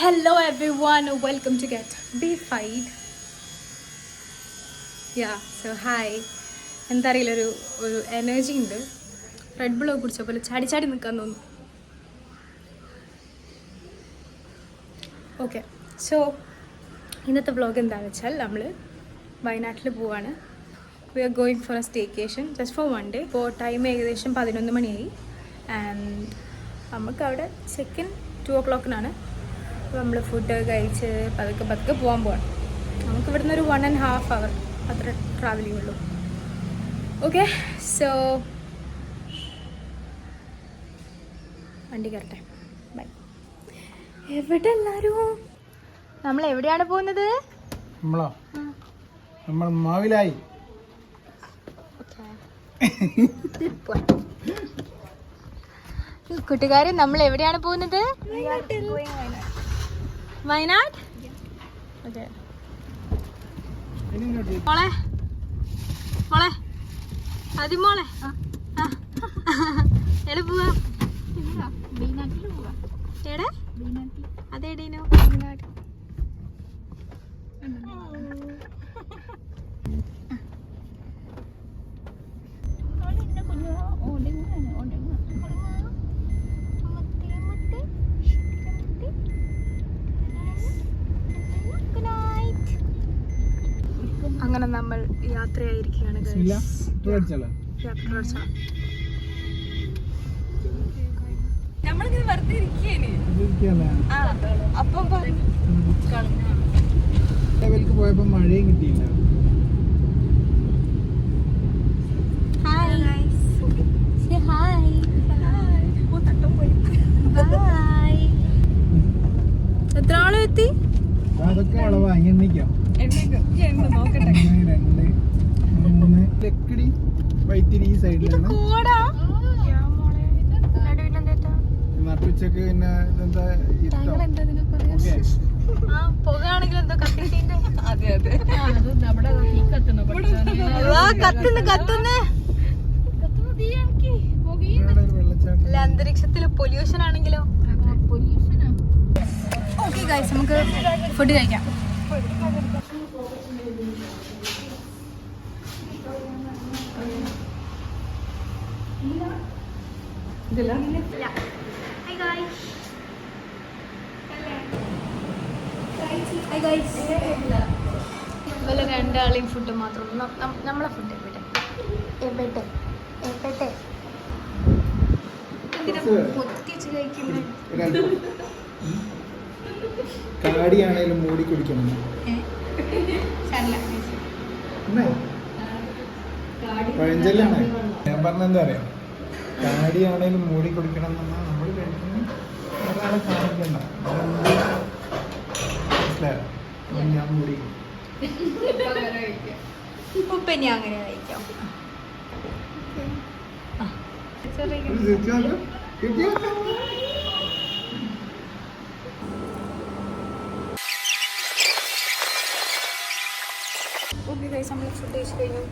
Hello everyone, welcome to Get Beefied. Yeah, so hi. എന്താ അറിയില്ല, ഒരു എനർജി ഉണ്ട്. റെഡ് ബുൾ കുടിച്ച പോലെ ചാടി ചാടി നിൽക്കാൻ തോന്നുന്നു. ഓക്കെ, സോ ഇന്നത്തെ വ്ളോഗ് എന്താണെന്ന് വെച്ചാൽ നമ്മൾ വയനാട്ടിൽ പോവാണ്. We are going for a staycation just for 1 day. ഇപ്പോൾ ടൈം ഏകദേശം 11 മണിയായി ആൻഡ് നമുക്ക് അവിടെ ചെക്ക് ഇൻ 2 o'clock. അപ്പോൾ നമ്മൾ ഫുഡ് കഴിച്ച് പതുക്കെ പോകാൻ പോവാണ്. നമുക്ക് ഇവിടുന്ന് ഒരു 1.5 hour അത്ര ട്രാവൽ ചെയ്യുള്ളൂ. ഓക്കെ, സോ വണ്ടി കയറട്ടെ. ബൈ. എവിടെ എല്ലാവരും? നമ്മൾ എവിടെയാണ് പോകുന്നത്? നമ്മൾ മാവിലായി. കൂട്ടുകാരെ, നമ്മൾ എവിടെയാണ് പോകുന്നത്? വയനാട്. ഓക്കെ മോളെ മോളെ അതിമോളെ എവിടെ പോവാ? എടെ അതേടീനോ? അങ്ങനെ നമ്മൾ യാത്രയായിരിക്കുകയാണ്. നമ്മളിങ്ങനെ വെറുതെ ഇരിക്കുകയാണ്. അപ്പം പോയപ്പോ മഴയും കിട്ടിയില്ല. എത്ര ആളും എത്തി? അതൊക്കെ വളവാ. എണ്ണിക്കാം. 2 3 ലക്കിടി വൈത്തിരി ഈ സൈഡിലാണ്. നട്ടുച്ചക്ക് പിന്നെ ഇതെന്താ പുകയാണെങ്കിലും എന്തോ കത്തിട്ടുണ്ട്. അന്തരീക്ഷത്തില് പൊല്യൂഷൻ ആണെങ്കിലോ. ഓക്കെ ഗൈസ്, നമുക്ക് ഫുഡ് കഴിക്കാം. ഇവരെ 2 ആളെയും ഫുഡ് മാത്രം. നമ്മളെ ഫുഡ് എവിടെ പൊത്തിച്ച് കഴിക്കുന്നത്? കാടിയാണേലും മൂടി കുടിക്കണം. പഴഞ്ചൊല്ലാണ്. ഞാൻ പറഞ്ഞെന്താ അറിയാം, കാടിയാണേലും മൂടി കുടിക്കണം എന്ന് പറഞ്ഞാൽ നമ്മൾ കഴിക്കുന്ന ഒരാളെ കാണിക്കണ്ട. മനസ്സിലായോ? ഞാൻ മൂടി ഇപ്പൊ ഞാൻ അങ്ങനെ കഴിക്കാം. ഓക്കെ ഗൈസ്, നമ്മൾ ഫുഡ് കഴിച്ച് കഴിഞ്ഞു.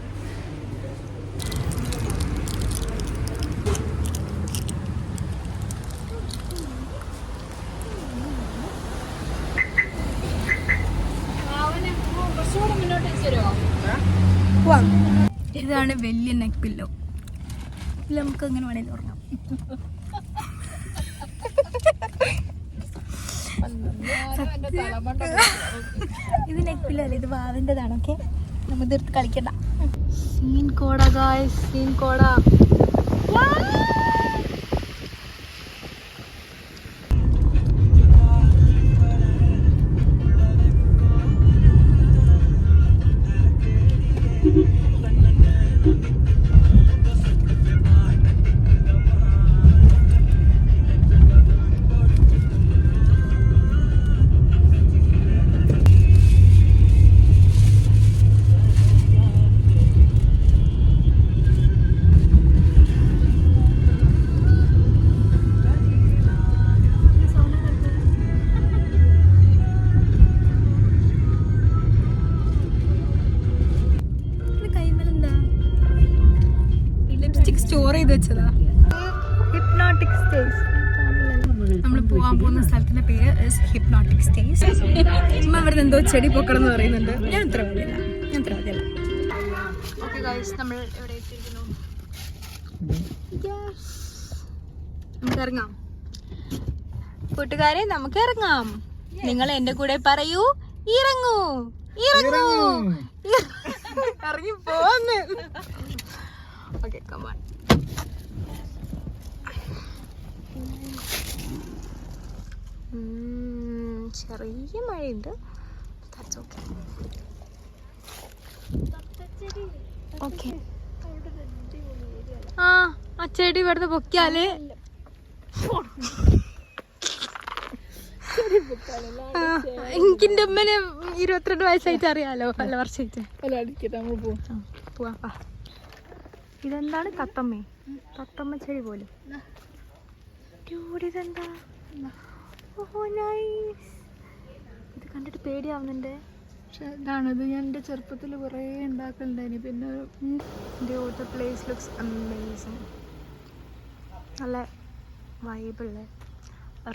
ഇതാണ് വലിയ നെക്ക് പില്ലോ. ഇതിൽ നമുക്ക് എങ്ങനെ വേണേലും ഉറങ്ങാം. ഇത് നെക്ക് പില്ലോ അല്ലേ, ഇത് വാവിൻ്റെതാണ്. ഓക്കെ, നമ്മൾ തീർത്ത് കളിക്കണ്ട. സീൻ കോട ഗായ്സ്, സീൻ കോട. Hypnotic stage. ചുമ്മാ അവിടെ എന്തോ ചെടി പൊക്കണം എന്ന് പറയുന്നുണ്ട്. ഞാൻ അത്ര മതിയല്ല. ഓക്കെ ഗൈസ്, നമ്മൾ എവിടെ എത്തിയിരിക്കുന്നു? നമുക്ക് ഇറങ്ങാം കൂട്ടുകാരെ, നമുക്ക് ഇറങ്ങാം. നിങ്ങൾ എന്റെ കൂടെ പറയൂ, ഇറങ്ങൂ ഇറങ്ങൂ ഇറങ്ങി പോന്ന്. Okay, come on. ചെറിയ മഴയുണ്ട്. ഓക്കെ. ആ ചെടി ഇവിടുന്ന് പൊക്കിയാല് എനിക്കെന്റെ ഉമ്മനെ 22 വയസ്സായിട്ട് അറിയാലോ, പല വർഷമായിട്ട്. പോവാ. ഇതെന്താണ്? തത്തമ്മ ചെടി പോലും. ഇതെന്താ? ഓഹോ, നൈസ്. ഇത് കണ്ടിട്ട് പേടിയാവുന്നുണ്ട്. പക്ഷെ ഇതാണത് ഞാൻ എൻ്റെ ചെറുപ്പത്തിൽ കുറേ ഉണ്ടാക്കലുണ്ടായിന്. പിന്നെ the place looks amazing. നല്ല വൈബുള്ള,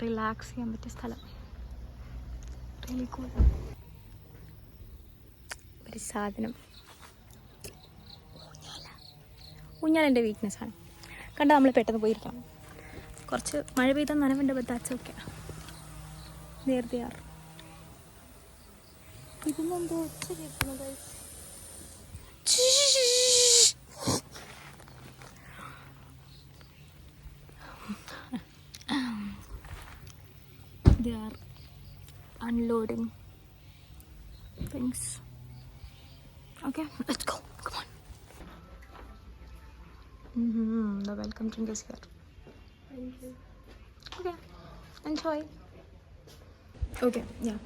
റിലാക്സ് ചെയ്യാൻ പറ്റിയ സ്ഥലം. Really cool. ഒരു സാധനം ഊഞ്ഞാൽ എൻ്റെ വീക്ക്നെസ്സാണ്. കണ്ട നമ്മൾ പെട്ടെന്ന് പോയിരിക്കണം. കുറച്ച് മഴ പെയ്താൽ നനവുണ്ട്, ബട്ട് ദാറ്റ്സ് ഓക്കെ. നേരത്തെ ഇതിനെന്തോ ഒച്ച കേൾക്കുന്നത്. They are unloading things. Okay, let's go. Come on. The welcome drink is here. Thank you. Okay, enjoy. Okay, yeah,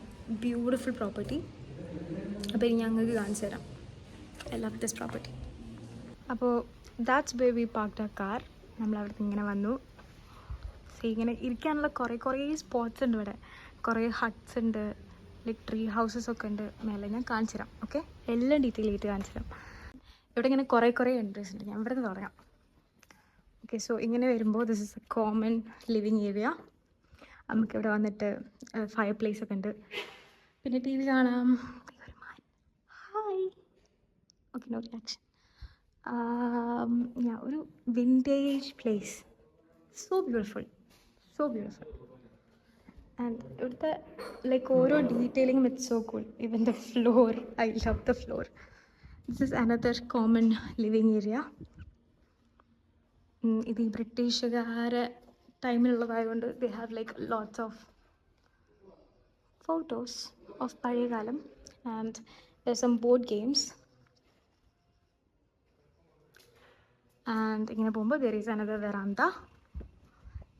beautiful property. അപ്പോൾ ഇനി ഞങ്ങൾക്ക് കാണിച്ചു തരാം. I love this property. അപ്പോൾ that's where we parked our car. നമ്മൾ അവിടുന്ന് ഇങ്ങനെ വന്നു. ഇങ്ങനെ ഇരിക്കാനുള്ള കുറേ സ്പോട്ട്സ് ഉണ്ട് ഇവിടെ. കുറേ ഹട്ട്സ് ഉണ്ട്, ലൈക്ക് ട്രീ ഹൗസസ് ഒക്കെ ഉണ്ട് മേലെ. ഞാൻ കാണിച്ചു തരാം. ഓക്കെ, എല്ലാം ഡീറ്റെയിൽ ആയിട്ട് കാണിച്ചു തരാം. ഇവിടെ ഇങ്ങനെ കുറേ എൻട്രീസ് ഉണ്ട്. ഞാൻ ഇവിടെ നിന്ന് തുടങ്ങാം. ഓക്കെ, സോ ഇങ്ങനെ വരുമ്പോൾ this is a common living area. നമുക്കിവിടെ വന്നിട്ട് ഫയർ പ്ലേസ് ഒക്കെ ഉണ്ട്. പിന്നെ TV കാണാം. ഹായ്. Okay, no reaction. ഒരു vintage place. So beautiful. And ഇവിടുത്തെ ലൈക്ക് ഓരോ ഡീറ്റെയിലിംഗും it's so cool. Even the floor, I love the floor. This is another common living area. ഇത് ഈ ബ്രിട്ടീഷുകാരെ ടൈമിലുള്ളതായതുകൊണ്ട് they have like lots of photos of പഴയ കാലം. And there some board games. And ഇങ്ങനെ പോകുമ്പോൾ ദർ ഈസ് അനദർ വെറാന്ത.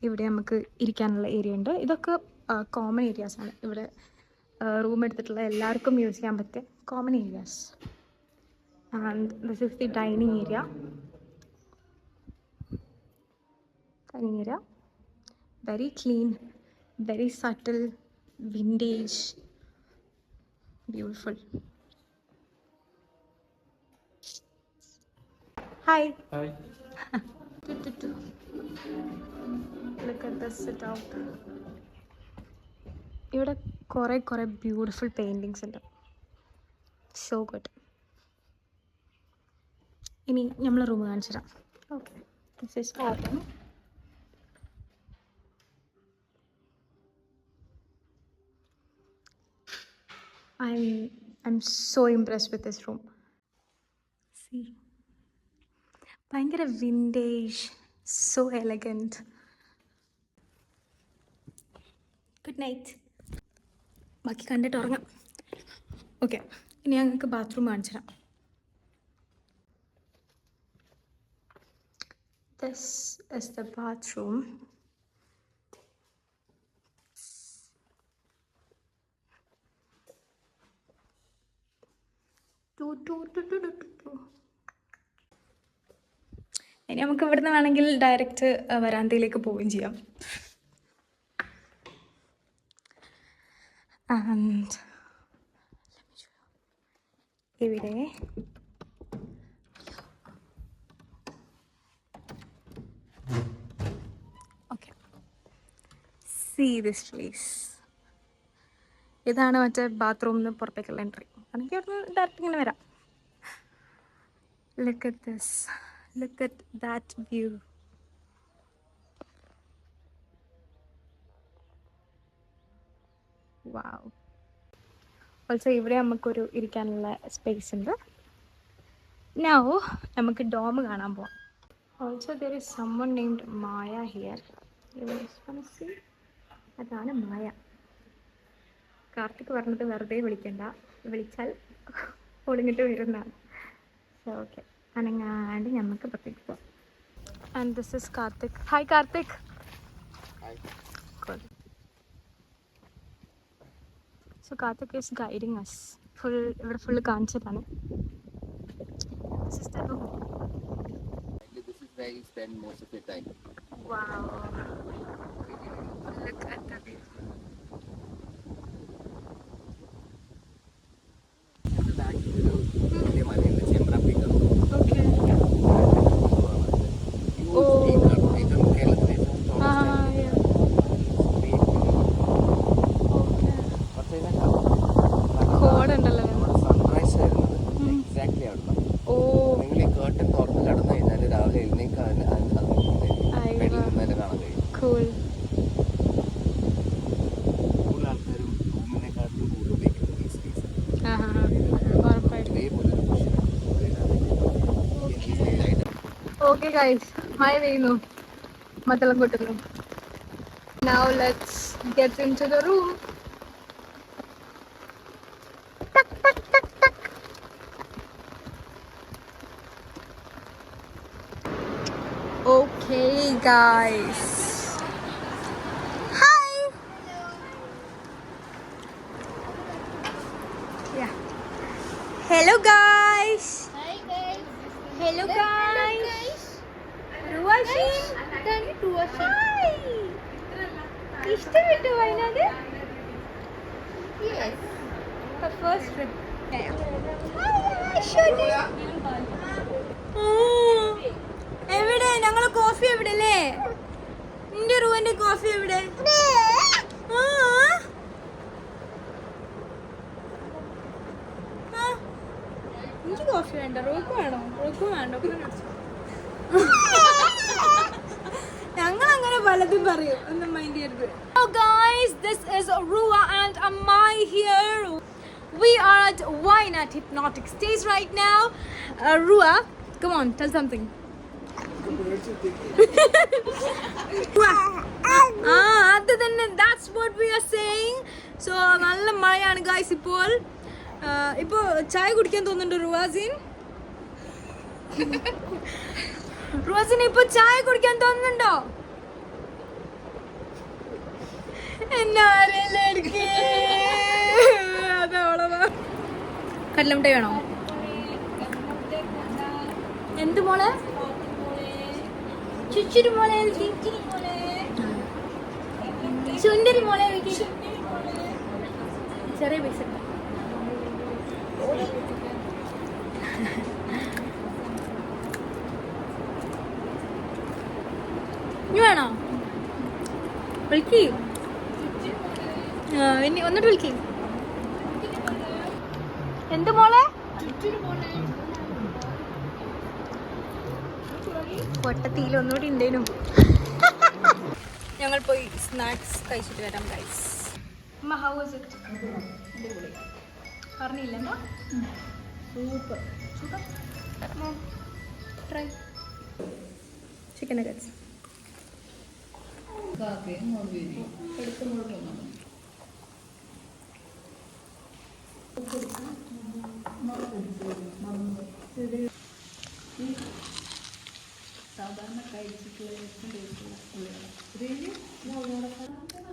ഇവിടെ നമുക്ക് ഇരിക്കാനുള്ള ഏരിയ ഉണ്ട്. ഇതൊക്കെ കോമൺ ഏരിയാസാണ്. ഇവിടെ റൂം എടുത്തിട്ടുള്ള എല്ലാവർക്കും യൂസ് ചെയ്യാൻ പറ്റിയ common areas. And this is the dining area. Very clean, very subtle, vintage, beautiful. Hi. Look at this sit out. ഇവിടെ കുറേ ബ്യൂട്ടിഫുൾ പെയിൻറ്റിങ്സ് ഉണ്ട്. So good. ഇനി നമ്മൾ റൂം കാണിച്ചു തരാം. Okay, this is our room. I'm so impressed with this room. See, ഭയങ്കര vintage, so elegant. Good night. ബാക്കി കണ്ടിട്ട് ഉറങ്ങാം. ഓക്കെ, ഇനി ഞങ്ങൾക്ക് ബാത്റൂം കാണിച്ചു തരാം. This is the bathroom. ഇനി നമുക്ക് ഇവിടുന്ന് വേണമെങ്കിൽ ഡയറക്റ്റ് വരാന്തയിലേക്ക് പോവുകയും ചെയ്യാം. ആൻഡ് ഇവിടെ ഓക്കെ, see this place. ഇതാണ് മറ്റേ ബാത്റൂമിൽ നിന്ന് പുറത്തേക്കുള്ള എൻട്രി. എനിക്ക് അവിടുന്ന് ഡയറക്റ്റ് ഇങ്ങനെ വരാം. Look at this. Look at that view. Wow. Also ഇവിടെ നമുക്കൊരു ഇരിക്കാനുള്ള സ്പേസ് ഉണ്ട്. Now നമുക്ക് ഡോം കാണാൻ പോവാം. Also there is someone named Maya here. You guys wanna see? അതാണ് മായ. കാർത്തിക് പറഞ്ഞത് വെറുതെ വിളിക്കണ്ട, വിളിച്ചാൽ ഒളിങ്ങിട്ട് വരുന്നതാണ്. സോ ഓക്കെ, അനങ്ങാണ്ട് നമുക്ക് പുറത്തേക്ക് പോവാം. And this is Karthik. Hi Karthik. Cool. So Karthik is guiding us. ഇവിടെ ഫുള്ള് കാണിച്ചതാണ്. This is the room. This is where you spend most of your time. Wow. Look at the view. വലിയ മലയുണ്ട്, ചെമ്പ്രപ്പീക്ക്. Okay. Oh. കേരളത്തിലെ ഏറ്റവും tallest Yeah. Okay. കോടുണ്ടല്ലോ. നമ്മുടെ sunrise വരുന്നത് exactly അവിടെ. നിങ്ങൾ ഈ കേട്ടൻ തുറന്ന് കടന്നു കഴിഞ്ഞാൽ രാവിലെ എഴുന്നേക്കാൻ വെളിയിൽ നിന്നല്ലേ കാണാൻ കഴിയും. Cool. കൂടുതൽ ആൾക്കാരും റൂമിനെക്കാട്ടിലും കൂടുതൽ ഉപയോഗിക്കുന്നത് ഈ സ്പേസ്. ഉറപ്പായിട്ടും. ഇതേപോലെ ഒരു ഓക്കെ ഗൈസ്, മഴ പെയ്യുന്നു, മത്തളം കൊട്ടുന്നു. Now let's get into the room. Tak, tak, tak, tak. Okay guys. Hi. Yeah. Hello guys. Hello guys. Ruwashin. Hi. ഇഷ്ടപ്പെട്ടു Wayanad? Yes. Her first trip. എവിടെ ഞങ്ങളെ കോഫി എവിടെ അല്ലേ? നിന്റെ റൂമിന്റെ കോഫി എവിടെ? എനിക്ക് കോഫി വേണ്ട, റോക്ക് വേണോ? റോക്കും വേണ്ട. ഞങ്ങൾ അങ്ങനെ പലതും പറയും, ഒന്നും മൈൻഡ് ചെയ്യരുത്. So guys, this is Ruwa and Amai here. We are at Wayanad Hypnotic Stage right now. Ruwa, come on, tell something. അത് തന്നെ, that's what we are saying. So നല്ല മഴയാണ് guys ഇപ്പോൾ. ഇപ്പോൾ ചായ കുടിക്കാൻ തോന്നുന്നുണ്ടോ റുവാസിൻ? റുവാസിന് ഇപ്പോൾ ചായ കുടിക്കാൻ തോന്നുന്നുണ്ടോ? കടലമുട്ട വേണോ? എന്ത് മോളെ? ചുച്ചിരി മോളെ, ചുണ്ടരി മോളെ, ചെറിയ പൈസ. ഇനി വേണോ? വിളിക്ക്, ഇനി ഒന്നിട്ട് വിളിക്ക്. എന്ത് മോളെ? പൊട്ടത്തിയിൽ ഒന്നുകൂടി ഉണ്ടേനു. ഞങ്ങൾ പോയി സ്നാക്സ് കഴിച്ചിട്ട് വരാം ഗൈസ്. അമ്മ, ഹൗ വാസ് ഇറ്റ്? അടിപൊളി. പറഞ്ഞില്ല super. Super. Try chicken nuggets.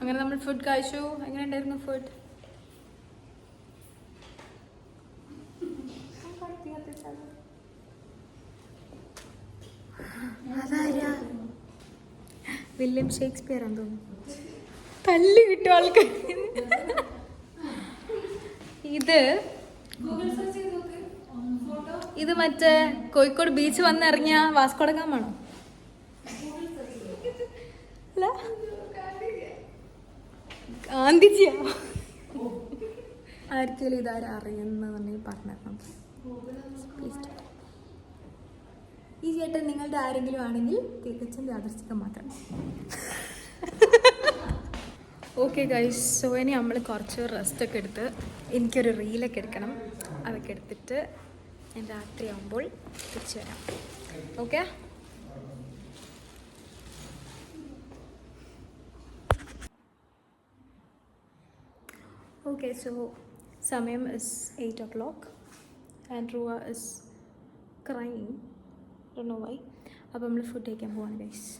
അങ്ങനെ നമ്മൾ ഫുഡ് കഴിച്ചു. എങ്ങനെ ഉണ്ടായിരുന്നു ഫുഡ്? വില്യം ഷേക്സ്പിയർ ആണെന്ന് തോന്നുന്നു. തല്ല് കിട്ടും ആൾക്കാർ. ഇത് മറ്റേ കോഴിക്കോട് ബീച്ച് വന്നിറങ്ങിയ വാസ്കോടഗാമാണോ? അല്ല, ഗാന്ധിജിയാ. ആർക്കെങ്കിലും ഇതാരും അറിയുന്നതെന്നുണ്ടെങ്കിൽ പറഞ്ഞിരണം പ്ലീസ്. ഈ ചേട്ടൻ നിങ്ങളുടെ ആരെങ്കിലും ആണെങ്കിൽ തികച്ചും യാദൃശ്ചികം മാത്രം. ഓക്കെ ഗൈസ്, സോ ഇനി നമ്മൾ കുറച്ച് റെസ്റ്റൊക്കെ എടുത്ത് എനിക്കൊരു റീലൊക്കെ എടുക്കണം. അതൊക്കെ എടുത്തിട്ട് ഞാൻ രാത്രിയാകുമ്പോൾ തിരിച്ചു വരാം. ഓക്കെ. ഓക്കെ, സോ സമയം ഇസ് 8 o'clock ആൻഡ് റൂവ is crying, don't know why. അപ്പോൾ നമ്മൾ ഫുഡ് കഴിക്കാൻ പോവാണ് ഗൈസ്.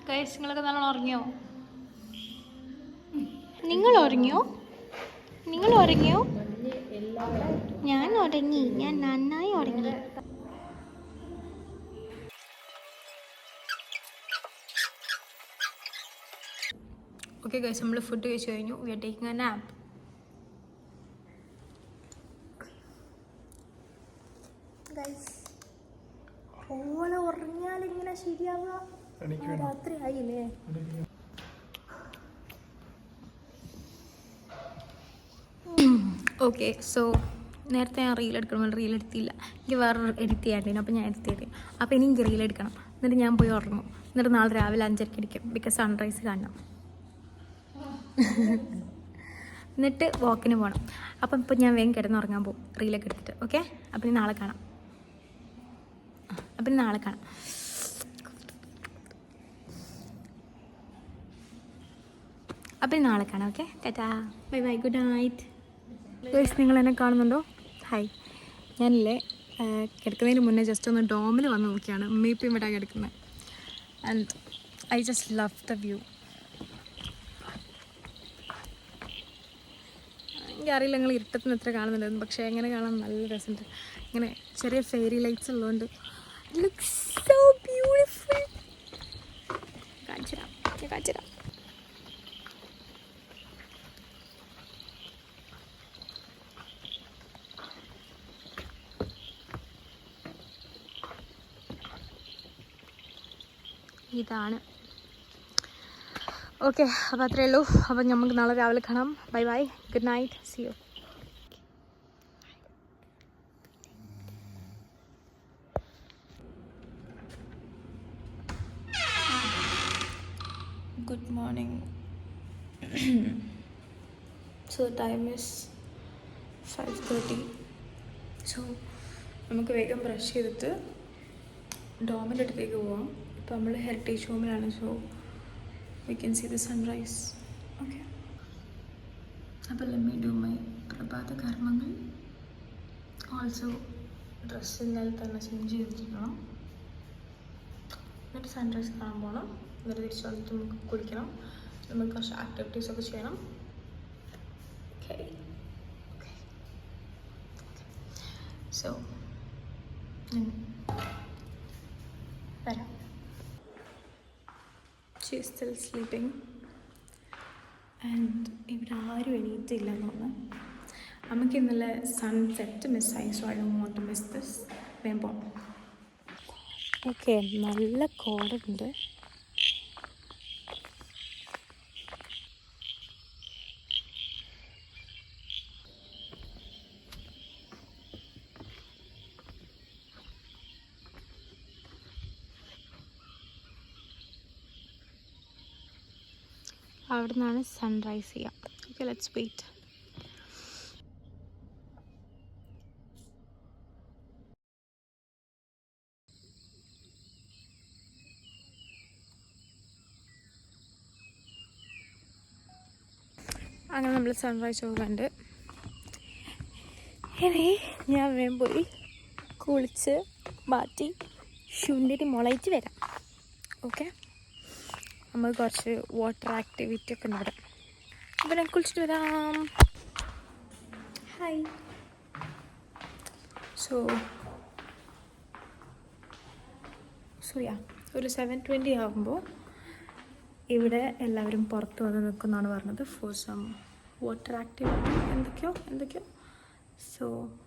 ഗൈസ്, നിങ്ങളൊക്കെ നല്ലോണം ഉറങ്ങിയോ? നിങ്ങൾ ഉറങ്ങിയോ? ഞാൻ ഉറങ്ങി, ഞാൻ നന്നായി ഉറങ്ങി. ഓക്കെ ഗൈസ്, നമ്മൾ ഫുഡ് കഴിച്ചു കഴിഞ്ഞു. We are taking a nap. Guys, ഓളെ ഉറങ്ങിയാലിങ്ങനെ ശരിയാവുക? രാത്രി ആയില്ലേ? ഓക്കെ, സോ നേരത്തെ ഞാൻ റീൽ എടുക്കണം, റീൽ എടുത്തില്ല. എനിക്ക് വേറെ എഡിറ്റ് ചെയ്യാണ്ടിരുന്നു, അപ്പോൾ ഞാൻ എഡിറ്റ് ചെയ്തേ. അപ്പോൾ ഇനി എനിക്ക് റീൽ എടുക്കണം. എന്നിട്ട് ഞാൻ പോയി ഉറങ്ങും. എന്നിട്ട് നാളെ രാവിലെ 5:30 അടിക്കും, ബിക്കോസ് സൺറൈസ് കാണണം. എന്നിട്ട് വാക്കിന് പോകണം. അപ്പം ഇപ്പോൾ ഞാൻ വേഗം കിടന്നുറങ്ങാൻ പോകും റീലൊക്കെ എടുത്തിട്ട്. ഓക്കെ, അപ്പം ഇനി നാളെ കാണാം. Okay, Tata, by bye, good night. Guys, നിങ്ങൾ എന്നെ കാണുന്നുണ്ടോ? ഹായ്. ഞാനില്ലേ കിടക്കുന്നതിന് മുന്നേ ജസ്റ്റ് ഒന്ന് ഡോമിൽ വന്ന് നോക്കിയാണ്. ഉമ്മയിപ്പം ഇവിടെ കിടക്കുന്നത്. And I just love the view. എനിക്കറിയില്ല നിങ്ങൾ ഇരുട്ടത്തിന് എത്ര കാണുന്നുണ്ടെന്ന്, പക്ഷേ എങ്ങനെ കാണാൻ നല്ല രസമുണ്ട്. ഇങ്ങനെ ചെറിയ ഫെയറി ലൈറ്റ്സ് ഉള്ളതുകൊണ്ട് ലുക്സ് സോ ബ്യൂട്ടിഫുൾ. കാണിച്ചു തരാം. ഇതാണ്. ഓക്കെ, അപ്പോൾ അത്രയേ ഉള്ളൂ. അപ്പം നമുക്ക് നാളെ രാവിലെ കാണാം. Bye bye, good night, see you. Good morning. So time is 5:30. So നമുക്ക് വേഗം ബ്രഷ് ചെയ്തിട്ട് ഡോമിൻ്റെ അടുത്തേക്ക് പോവാം. ഇപ്പോൾ നമ്മൾ ഹെറിറ്റേജ് ഹോമിലാണ്. So we can see the sunrise. Okay, അപ്പോൾ let me do my പ്രഭാത കർമ്മങ്ങൾ. ഓൾസോ ഡ്രസ്സ് ഇന്നലെ തന്നെ ചേഞ്ച് ചെയ്തിരിക്കണം. എന്നിട്ട് സൺറൈസ് കാണാൻ പോകണം. എന്നിട്ട് തിരിച്ച് വന്നിട്ട് നമുക്ക് കുളിക്കണം. നമുക്ക് കുറച്ച് ആക്ടിവിറ്റീസൊക്കെ ചെയ്യണം. ഓക്കെ, സോ വരാം. She is still sleeping and ഇവിടെ ആരും എണീറ്റില്ല എന്ന് തോന്നുന്നു. നമുക്ക് ഇന്നലെ സൺസെറ്റ് മിസ്സായി. So I don't want to miss this. വേഗം പോകണം. ഓക്കെ, നല്ല കോടുണ്ട്. അവിടെ നിന്നാണ് സൺറൈസ് ചെയ്യാം. Okay, let's wait. അങ്ങനെ നമ്മൾ സൺറൈസ് പോകുന്നുണ്ട്. ഇനി ഞാൻ വേഗം പോയി കുളിച്ച് മാറ്റി ശുണ്ടിരി മുളയിച്ച് വരാം. ഓക്കെ, നമുക്ക് കുറച്ച് വാട്ടർ ആക്ടിവിറ്റി ഒക്കെ ഉണ്ട് ഇവിടെ. അപ്പോൾ ഞാൻ കുളിച്ചിട്ട് വരാം. ഹായ്. സോ ഒരു 7:20 ആകുമ്പോൾ ഇവിടെ എല്ലാവരും പുറത്ത് വന്ന് നിൽക്കുന്നതാണ് പറഞ്ഞത്. ഫോർ സം വാട്ടർ ആക്ടിവിറ്റി എന്തൊക്കെയോ. So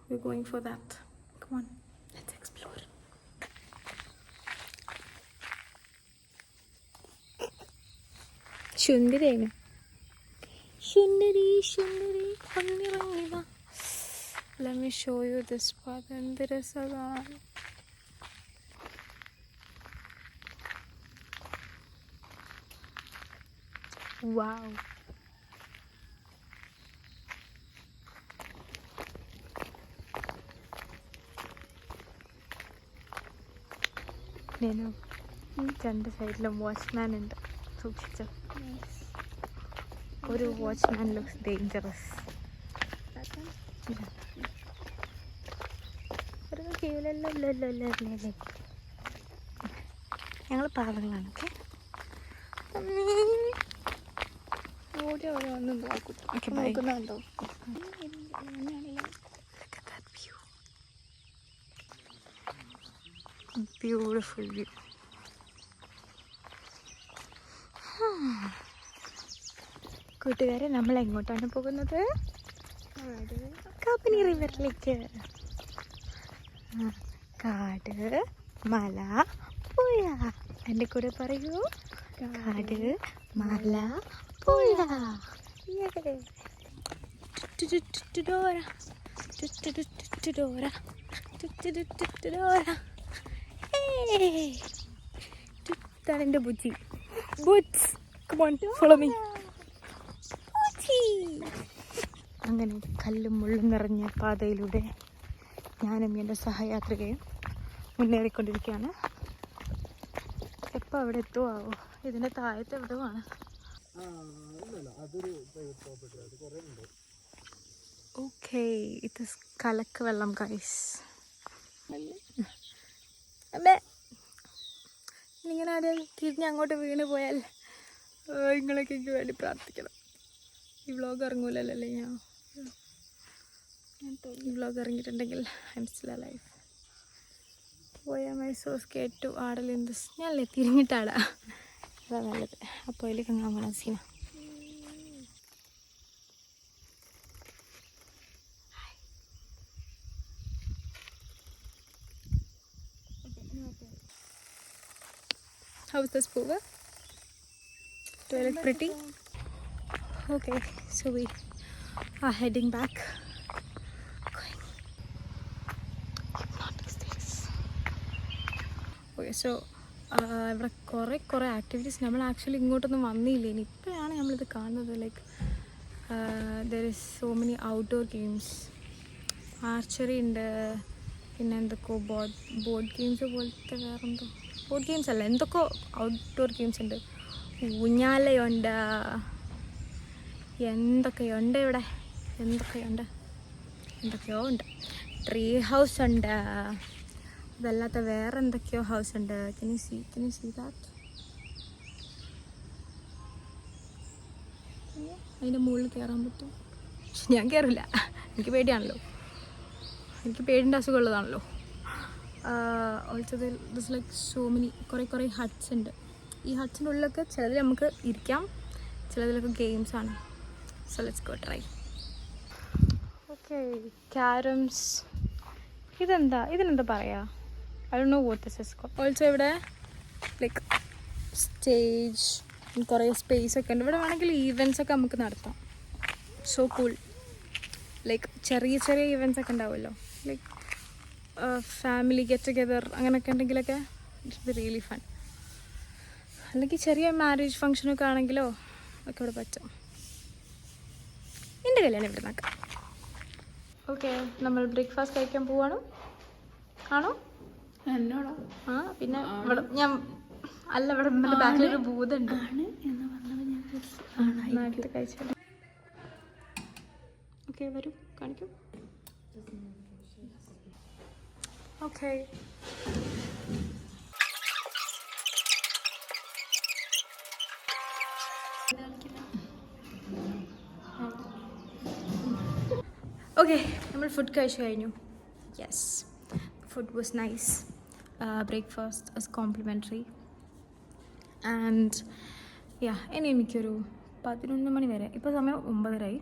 we going for that. Come on, let's explore. സുന്ദരിയാണ്. സുന്ദരി സുന്ദരി വന്നിറങ്ങിയതാ. Let me show you this part. എന്ത് രസമാണ്. Wow. నేను രണ്ട് സൈഡിലും വാച്ച്മാൻ ഉണ്ട്, സൂക്ഷിച്ചോ. ഒരു വാച്ച്മാൻ ലുക്സ് ഡേഞ്ചറസ്. ഞങ്ങൾ പാവങ്ങളാണ്. ഓക്കെ, നോക്കുന്നുണ്ടോ? Beautiful view. കൂട്ടുകാരെ, നമ്മൾ എങ്ങോട്ടാണ് പോകുന്നത്? കാപ്പിനി റിവറിലേക്ക്. കാട്, മല, പുഴ. എൻ്റെ കൂടെ പറയൂ. കാട്, മല, പുഴ. ഇതാണ് എൻ്റെ Bujji. ബുട്സ്, come on, follow me. അങ്ങനെ കല്ലും മുള്ളും നിറഞ്ഞ പാതയിലൂടെ ഞാനും എൻ്റെ സഹയാത്രികയും മുന്നേറിക്കൊണ്ടിരിക്കുകയാണ്. എപ്പോൾ അവിടെ എത്തുമോ ആവോ? ഇതിൻ്റെ താഴത്ത് എവിടെയോ ആണ്. ഓക്കെ, ഇത് കലക്ക് വെള്ളം ഗൈസ്. അമ്മേ, ഇങ്ങനെ ആരും തിരിഞ്ഞ് അങ്ങോട്ട് വീണ് പോയാൽ നിങ്ങളൊക്കെ എനിക്ക് വേണ്ടി പ്രാർത്ഥിക്കണം. ഈ വ്ളോഗ് ഇറങ്ങൂലല്ലേ? ഈ വ്ളോഗ് ഇറങ്ങിയിട്ടുണ്ടെങ്കിൽ I am still alive. Why am I so scared to ആടൽ ഇൻ ദിസ്? ഞാനല്ലേ തിരിഞ്ഞിട്ടാടാ, അതാ നല്ലത്. അപ്പോൾ അതിലേക്ക് അങ്ങ് പോകണം Seena. How is this pool? Do I look pretty? Okay, so we are heading back. Okay, so ഇവിടെ കുറേ ആക്ടിവിറ്റീസ്. നമ്മൾ ആക്ച്വലി ഇങ്ങോട്ടൊന്നും വന്നില്ല, ഇനി ഇപ്പോഴാണ് നമ്മളിത് കാണുന്നത്. Like there is so many outdoor games. Archery ഉണ്ട്, പിന്നെ എന്തൊക്കെയോ ബോർഡ് ഗെയിംസ് പോലത്തെ വേറെന്തോ ബോർഡ് ഗെയിംസ് അല്ല, എന്തൊക്കെയോ ഔട്ട്ഡോർ ഗെയിംസ് ഉണ്ട്. ഊഞ്ഞാലയുണ്ട്, എന്തൊക്കെയുണ്ട് ഇവിടെ, എന്തൊക്കെയോ ഉണ്ട്. ട്രീ ഹൗസ് ഉണ്ട്, അതല്ലാത്ത വേറെ എന്തൊക്കെയോ ഹൗസ് ഉണ്ട്. Can you see that? അതിൻ്റെ മുകളിൽ കയറാൻ പറ്റും. ഞാൻ കയറില്ല, എനിക്ക് പേടിയാണല്ലോ. എനിക്ക് പേടിൻ്റെ അസുഖമുള്ളതാണല്ലോ. Also this like so many കുറേ ഹട്ട്സ് ഉണ്ട്. ഈ ഹട്ട്സിൻ്റെ ഉള്ളിലൊക്കെ ചിലതിൽ നമുക്ക് ഇരിക്കാം, ചിലതിലൊക്കെ ഗെയിംസ് ആണ്. So let's go try. Okay, carroms. ഇതിനെന്താ പറയുക? I don't know what this is called. Also ഇവിടെ ലൈക്ക് സ്റ്റേജ്, കുറേ സ്പേസ് ഒക്കെ ഉണ്ട്. ഇവിടെ വേണമെങ്കിൽ ഈവൻറ്റ്സ് ഒക്കെ നമുക്ക് നടത്താം. So cool. ലൈക്ക് ചെറിയ ഈവൻറ്റ്സ് ഒക്കെ ഉണ്ടാവുമല്ലോ, ലൈക്ക് ഫാമിലി ഗെറ്റ് ടുഗെദർ അങ്ങനെയൊക്കെ ഉണ്ടെങ്കിലൊക്കെ ഇറ്റ്സ് ബി റിയലി ഫൺ. അല്ലെങ്കിൽ ചെറിയ മാരേജ് ഫങ്ഷനൊക്കെ ആണെങ്കിലോ ഒക്കെ ഇവിടെ പറ്റും. എൻ്റെ കല്യാണം ഇവിടെ നോക്കാം. ഓക്കെ, നമ്മൾ ബ്രേക്ക്ഫാസ്റ്റ് കഴിക്കാൻ പോവാണോ? ആണോ? എന്നോടോ? ആ പിന്നെ ഇവിടെ ഞാൻ അല്ല, ഇവിടെ ബാക്കിലൊരു ഭൂതമുണ്ട്. അടുത്ത് കഴിച്ചാൽ ഓക്കെ, വരൂ കാണിക്കൂ. ഓക്കെ, ഓക്കെ, നമ്മൾ ഫുഡ് കഴിച്ചു കഴിഞ്ഞു. Yes, food was nice. Breakfast was complimentary. And ഇനി എനിക്കൊരു 11 മണി വരെ, ഇപ്പോൾ സമയം 9:30 ആയി.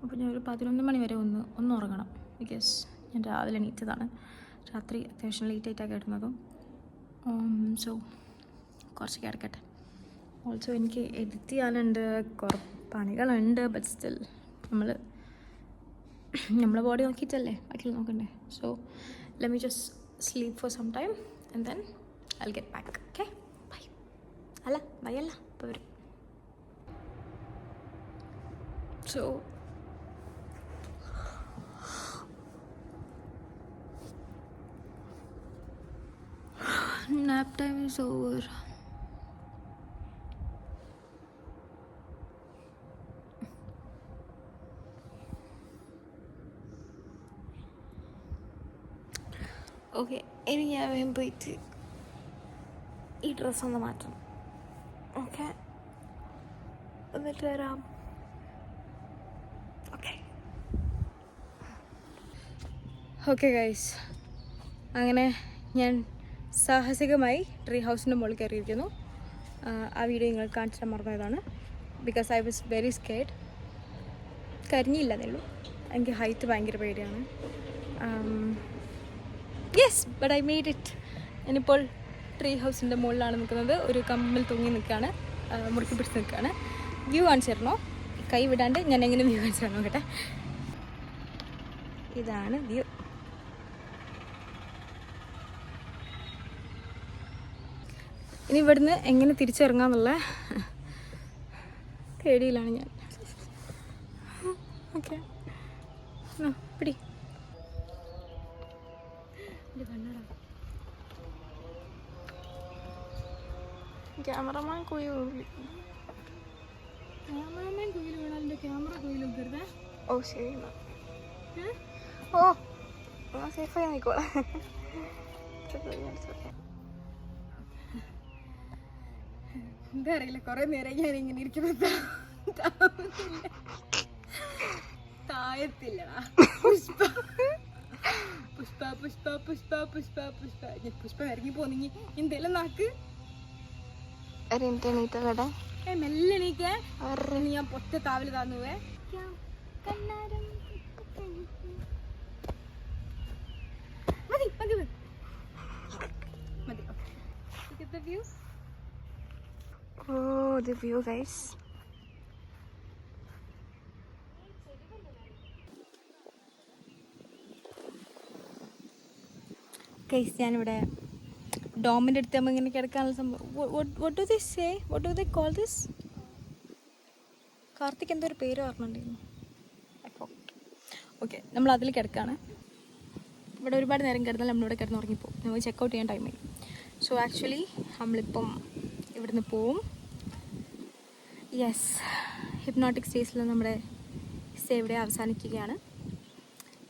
അപ്പോൾ ഞാൻ ഒരു 11 മണി വരെ ഒന്ന് ഉറങ്ങണം. ബിക്കോസ് ഞാൻ രാവിലെ എണീറ്റതാണ്. രാത്രി അത്യാവശ്യം ലേറ്റായിട്ടാണ് കിടന്നതും. സോ കുറച്ച് കിടക്കട്ടെ. ഓൾസോ എനിക്ക് എഡിറ്റ് ചെയ്യാനുണ്ട്, കുറേ പണികളുണ്ട്. ബട്ട് സ്റ്റിൽ നമ്മളെ ബോഡി നോക്കിയിട്ടല്ലേ ബാക്കിയുള്ള നോക്കണ്ടേ. So let me just sleep for some time and then I will get back. Okay, bye. അല്ല ബൈ അല്ല, ഇപ്പോൾ വരും. സോ nap time is over. Okay, ഇനി ഞാൻ വേഗം പോയിട്ട് ഈ ഡ്രസ്സൊന്ന് മാറ്റണം. ഓക്കെ, എന്നിട്ട് വരാം. ഓക്കെ ഓക്കെ ഗൈസ്, അങ്ങനെ ഞാൻ സാഹസികമായി ട്രീ ഹൗസിൻ്റെ മുകളിൽ കയറിയിരിക്കുന്നു. ആ വീഡിയോ നിങ്ങൾ കാണിച്ചിട്ട് മറന്നതാണ്. Because I was very scared. കരിഞ്ഞില്ലെന്നേ ഉള്ളൂ, എനിക്ക് ഹൈറ്റ് ഭയങ്കര പേടിയാണ്. Yes, but I made it. ഞാനിപ്പോൾ ട്രീ ഹൗസിൻ്റെ മുകളിലാണ് നിൽക്കുന്നത്. ഒരു കമ്പിൽ തൂങ്ങി നിൽക്കുകയാണ്, മുറുക്കി പിടിച്ച് നിൽക്കുകയാണ്. വ്യൂ കാണിച്ചു തരണോ? കൈ വിടാണ്ട് ഞാൻ എങ്ങനെ വ്യൂ കാണിച്ചു തരണോ കേട്ടെ. ഇതാണ് വ്യൂ. ഇനി ഇവിടുന്ന് എങ്ങനെ തിരിച്ചിറങ്ങാന്നുള്ള പേടിയിലാണ് ഞാൻ. ഓക്കെ, പിടി. ക്യാമറമാൻ കുയിൽ വീണാൽ എൻ്റെ ക്യാമറ കുയിൽ വെക്കരുത്. ഓ ശരി, ഓ സേഫായി നോക്കോളാം. എന്താ അറിയില്ല, കുറെ നേരം ഞാൻ ഇങ്ങനെ ഇരിക്കുമ്പോ താഴത്തില്ലടാ. പുഷ്പ പുഷ്പ പുഷ്പ പുഷ്പ പുഷ്പ പുഷ്പ പുഷ്പ ഇറങ്ങി പോന്നെങ്കി എന്തേലും നാക്ക് മെല്ലെ എണീക്കേ. ഞാൻ പൊറ്റ താവല് താന്നുവേ. മതി മതി മതി. View. Oh, the view, guys. Guys, ഞാനിവിടെ ഡോമിൻ്റെ അടുത്ത് നമ്മൾ ഇങ്ങനെ കിടക്കാനുള്ള സംഭവം. what do they say? What do they call this? Karthik എന്തോ ഒരു പേര് പറഞ്ഞിട്ടുണ്ടായിരുന്നു. ഓക്കെ, നമ്മൾ അതിൽ കിടക്കാണ്. ഇവിടെ ഒരുപാട് നേരം കിടന്നാൽ നമ്മളിവിടെ കിടന്ന് ഉറങ്ങിപ്പോവും. നമ്മൾ ചെക്കൗട്ട് ചെയ്യാൻ ടൈമായി. സോ ആക്ച്വലി നമ്മളിപ്പം ഇവിടുന്ന് പോവും. യെസ്, ഹിപ്നോട്ടിക് സ്റ്റേസിൽ നമ്മുടെ സ്റ്റേ ഇവിടെ അവസാനിക്കുകയാണ്.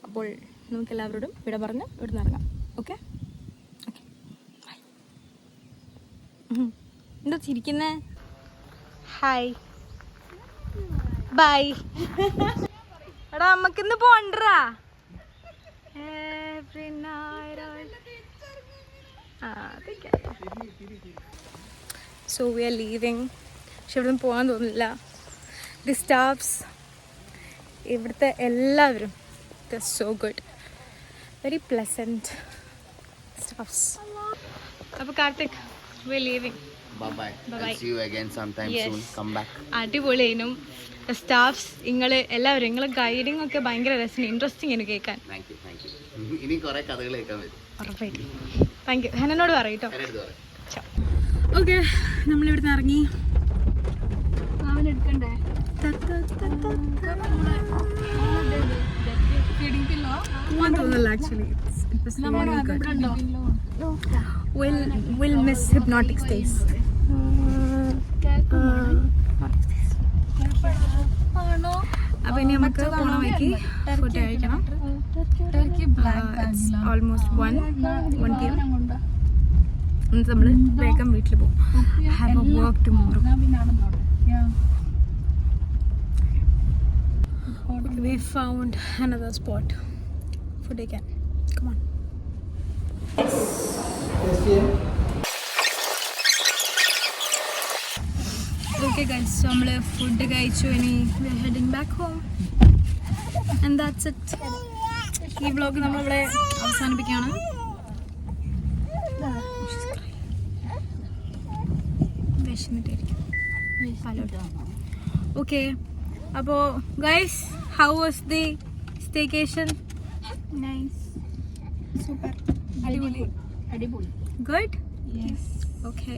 അപ്പോൾ നമുക്കെല്ലാവരോടും ഇവിടെ പറഞ്ഞ് ഇവിടുന്ന് ഇറങ്ങാം. Okay okay, bye. എന്താ ചിരിക്കുന്നേ? Hi bye. എടാ നമ്മക്കിന്ന് പോണ്ടറാ. So we are leaving. പക്ഷെ ഇവിടുന്ന് പോകാൻ തോന്നില്ല. ദി സ്റ്റാഫ്സ്, ഇവിടുത്തെ എല്ലാവരും the so good, very pleasant staffs. അപ്പോൾ കാർത്തിക്, വി ആർ ലീവിങ്. അടിപൊളിയേനും സ്റ്റാഫ്സ്, നിങ്ങൾ എല്ലാവരും, നിങ്ങളെ ഗൈഡിങ് ഒക്കെ ഭയങ്കര രസം, ഇൻട്രസ്റ്റിംഗ് ആണ് കേൾക്കാൻ. ഉറപ്പായിട്ടും. Thank you. ഹനനോട് പറയട്ടോ. ഓക്കെ, നമ്മളിവിടുന്ന് ഇറങ്ങി. എടുക്കണ്ടേ? പോവാൻ തോന്നില്ല actually. We'll miss hypnotic stays. അപ്പോൾ ഇനി നമുക്ക് പോണ വഴിക്ക് ഫുഡ് കഴിക്കണം. Almost 1 PM. എന്നിട്ട് നമ്മൾ വേഗം വീട്ടിൽ പോകും. Have A work tomorrow. We found another spot for day camp. Come on. Okay guys, so നമ്മൾ ഫുഡ് കഴിച്ചു. ഇനി we are heading back home and that's it. ഈ വ്ലോഗ് നമ്മളിവിടെ അവസാനിപ്പിക്കുകയാണ്. വിശന്നിട്ടായിരിക്കും. ഓക്കെ, അപ്പോൾ guys, how was the staycation? Nice, super, അടിപൊളി അടിപൊളി. Good. Yes. Okay.